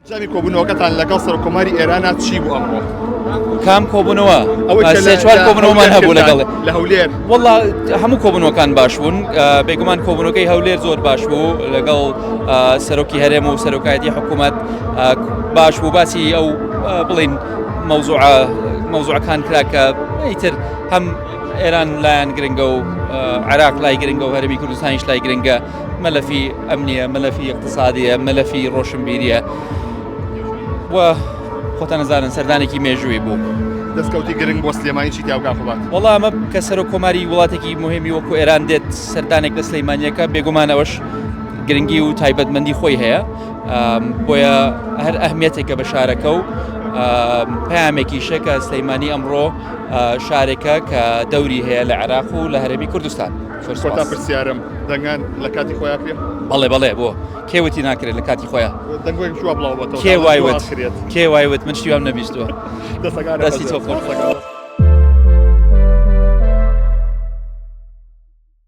جامی کۆبوونەوەکەتان لەگەڵ سەرۆکۆماری ئێرانە چی بوو ئەمڕۆ؟ کام کۆبوونەوە؟ سێ چوار کۆبوونەوەمان هەبوو لەگەڵ لە هەولێر. وەڵڵا هەموو کۆبوونەوەکان باش بوون، بێگومان کۆبوونەکەی هەولێر زۆر باش بوو لەگەڵ سەرۆکی هەرێم و سەرۆکایەتی حکوومەت باش بوو. باسی ئەو بڵین مەوزوعەکان کرا کە ئیتر هەم ئێران لایەن گرنگە و عێراق لای گرنگە و هەرێمی کوردستانیش لای گرنگە، مەلەفی ئەمنیە، مەلەفی اقتصادیە، مەلەفی ڕۆشنبیریە و خۆتان نەزانن سەردانێکی مێژووی بوو. دەستکەوتی گرنگ بۆ سلێمانی چی تیاو کاخڵات؟ وەڵا ئەمە کە سەرۆکۆماری وڵاتێکی مهمی وەکو ئێران دێت سەردانێک لە سلەیمانیەکە بێگومان ئەوەش گرنگی و تایبەتمەندی خۆی هەیە، بۆیە هەر ئەهمیەتێکە بە شارەکە و پەیامێکیشە کە سلەیمانی ئەمڕۆ شارێکە کە دەوری هەیە لە عێراق و لە هەرێمی کوردستان. خۆتا پرسیارم دەنگان لە کاتی خۆیان کرێ؟ بەڵێ بۆ کێوتی ناکرێت لە کاتی خۆیان. دەنگۆی شووە بڵاو بەتەوە کێ وایوت من شتیوام نەبیستووە. دەستی تۆ خۆش.